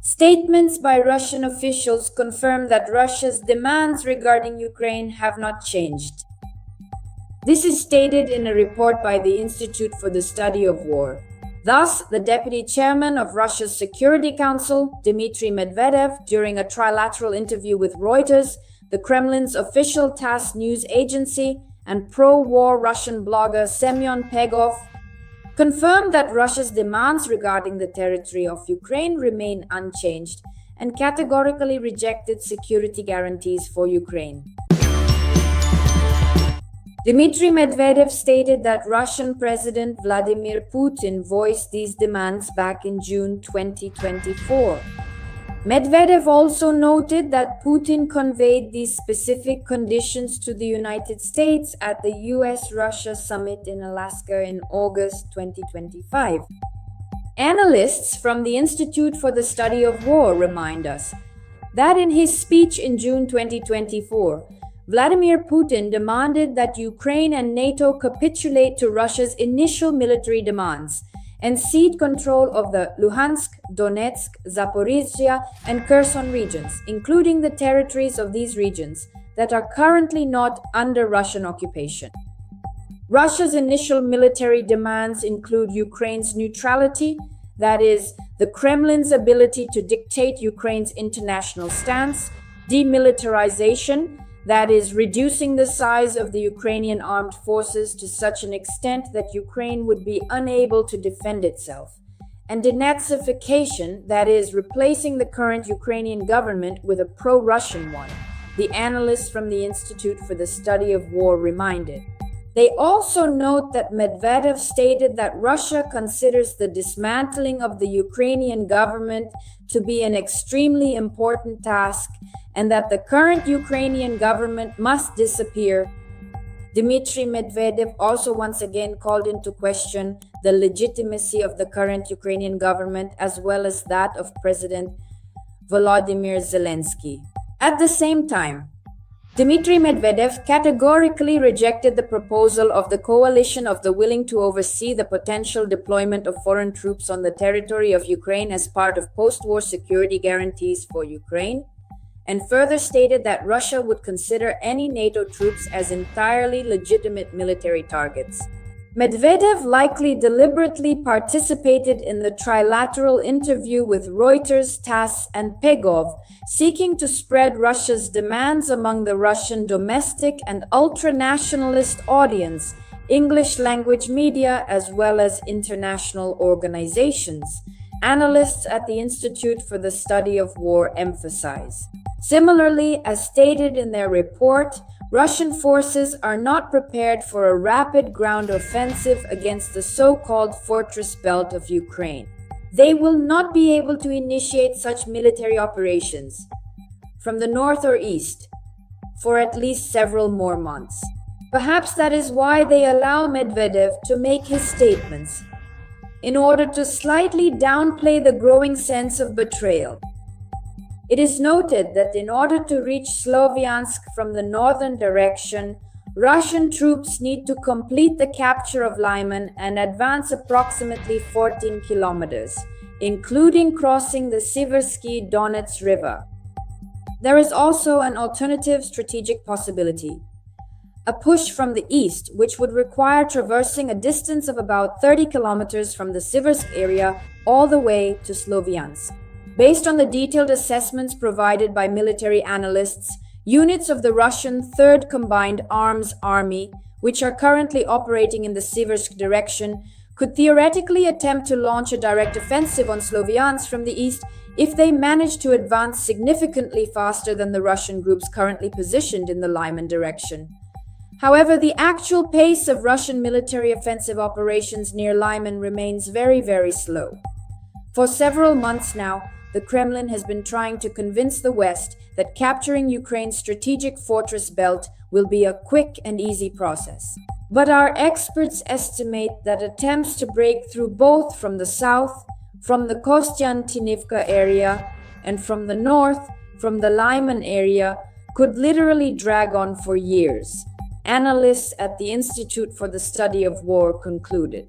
Statements by Russian officials confirm that Russia's demands regarding Ukraine have not changed. This is stated in a report by the Institute for the Study of War. Thus, the deputy chairman of Russia's Security Council, Dmitry Medvedev, during a trilateral interview with Reuters, the Kremlin's official TASS news agency, and pro-war Russian blogger Semyon Pegov, confirmed that Russia's demands regarding the territory of Ukraine remain unchanged and categorically rejected security guarantees for Ukraine. Dmitry Medvedev stated that Russian President Vladimir Putin voiced these demands back in June 2024. Medvedev also noted that Putin conveyed these specific conditions to the United States at the US-Russia summit in Alaska in August 2025. Analysts from the Institute for the Study of War remind us that in his speech in June 2024, Vladimir Putin demanded that Ukraine and NATO capitulate to Russia's initial military demands and cede control of the Luhansk, Donetsk, Zaporizhia, and Kherson regions, including the territories of these regions that are currently not under Russian occupation. Russia's initial military demands include Ukraine's neutrality, that is, the Kremlin's ability to dictate Ukraine's international stance, demilitarization, that is, reducing the size of the Ukrainian armed forces to such an extent that Ukraine would be unable to defend itself, and denazification, that is, replacing the current Ukrainian government with a pro-Russian one, the analysts from the Institute for the Study of War reminded. They also note that Medvedev stated that Russia considers the dismantling of the Ukrainian government to be an extremely important task and that the current Ukrainian government must disappear. Dmitry Medvedev also once again called into question the legitimacy of the current Ukrainian government as well as that of President Volodymyr Zelensky. At the same time, Dmitry Medvedev categorically rejected the proposal of the coalition of the willing to oversee the potential deployment of foreign troops on the territory of Ukraine as part of post-war security guarantees for Ukraine, and further stated that Russia would consider any NATO troops as entirely legitimate military targets. Medvedev likely deliberately participated in the trilateral interview with Reuters, TASS, and Pegov, seeking to spread Russia's demands among the Russian domestic and ultra-nationalist audience, English-language media, as well as international organizations, analysts at the Institute for the Study of War emphasize. Similarly, as stated in their report, Russian forces are not prepared for a rapid ground offensive against the so-called fortress belt of Ukraine. They will not be able to initiate such military operations from the north or east for at least several more months. Perhaps that is why they allow Medvedev to make his statements, in order to slightly downplay the growing sense of betrayal. It is noted that in order to reach Sloviansk from the northern direction, Russian troops need to complete the capture of Lyman and advance approximately 14 kilometers, including crossing the Siversky Donets River. There is also an alternative strategic possibility: a push from the east, which would require traversing a distance of about 30 kilometers from the Siversk area all the way to Sloviansk. Based on the detailed assessments provided by military analysts, units of the Russian 3rd Combined Arms Army, which are currently operating in the Siversk direction, could theoretically attempt to launch a direct offensive on Sloviansk from the east if they manage to advance significantly faster than the Russian groups currently positioned in the Lyman direction. However, the actual pace of Russian military offensive operations near Lyman remains very, very slow. For several months now, the Kremlin has been trying to convince the West that capturing Ukraine's strategic fortress belt will be a quick and easy process. But our experts estimate that attempts to break through both from the south, from the Kostiantinivka area, and from the north, from the Lyman area, could literally drag on for years, analysts at the Institute for the Study of War concluded.